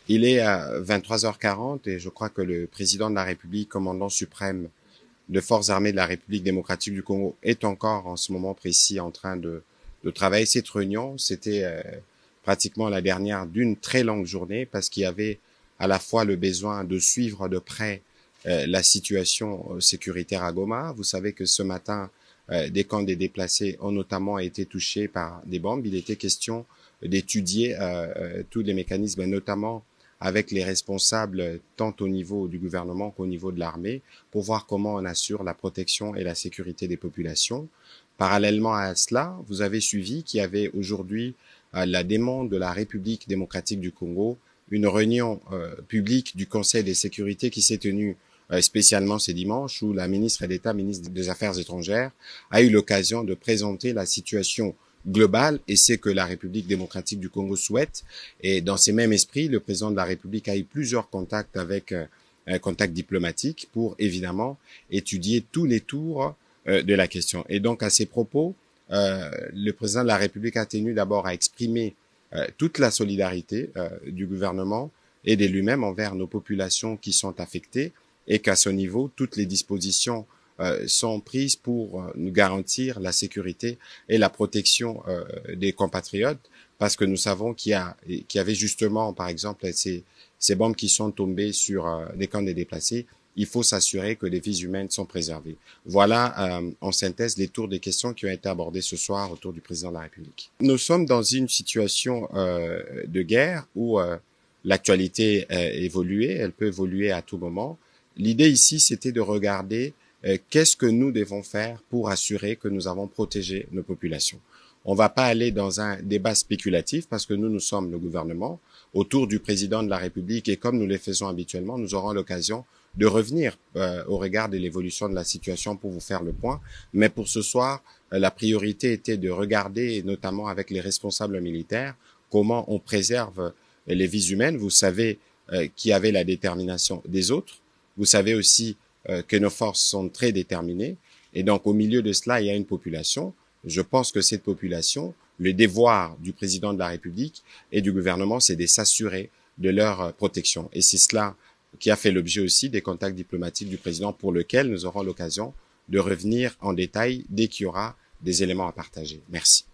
Il est à 23h40 et je crois que le président de la République, commandant suprême de forces armées de la République démocratique du Congo, est encore en ce moment précis en train de travailler. Cette réunion, c'était pratiquement la dernière d'une très longue journée parce qu'il y avait à la fois le besoin de suivre de près la situation sécuritaire à Goma. Vous savez que ce matin, des camps des déplacés ont notamment été touchés par des bombes. Il était question d'étudier tous les mécanismes, notamment avec les responsables tant au niveau du gouvernement qu'au niveau de l'armée, pour voir comment on assure la protection et la sécurité des populations. Parallèlement à cela, vous avez suivi qu'il y avait aujourd'hui la demande de la République démocratique du Congo, une réunion publique du Conseil de sécurité qui s'est tenue spécialement ce dimanche, où la ministre d'État, ministre des Affaires étrangères, a eu l'occasion de présenter la situation globale et c'est que la République démocratique du Congo souhaite. Et dans ces mêmes esprits, le président de la République a eu plusieurs contacts avec un contact diplomatique pour évidemment étudier tous les tours de la question. Et donc à ces propos, le président de la République a tenu d'abord à exprimer toute la solidarité du gouvernement et de lui-même envers nos populations qui sont affectées et qu'à ce niveau, toutes les dispositions sont prises pour nous garantir la sécurité et la protection des compatriotes, parce que nous savons qu'il y avait justement, par exemple, ces bombes qui sont tombées sur des camps de déplacés. Il faut s'assurer que les vies humaines sont préservées. Voilà, en synthèse, les tours des questions qui ont été abordées ce soir autour du président de la République. Nous sommes dans une situation de guerre où l'actualité évoluée, elle peut évoluer à tout moment. L'idée ici, c'était de regarder qu'est-ce que nous devons faire pour assurer que nous avons protégé nos populations. On ne va pas aller dans un débat spéculatif parce que nous sommes le gouvernement autour du président de la République et comme nous le faisons habituellement, nous aurons l'occasion de revenir au regard de l'évolution de la situation pour vous faire le point. Mais pour ce soir, la priorité était de regarder, notamment avec les responsables militaires, comment on préserve les vies humaines. Vous savez qu'il y avait la détermination des autres. Vous savez aussi que nos forces sont très déterminées. Et donc, au milieu de cela, il y a une population. Je pense que cette population, le devoir du président de la République et du gouvernement, c'est de s'assurer de leur protection. Et c'est cela qui a fait l'objet aussi des contacts diplomatiques du président pour lequel nous aurons l'occasion de revenir en détail dès qu'il y aura des éléments à partager. Merci.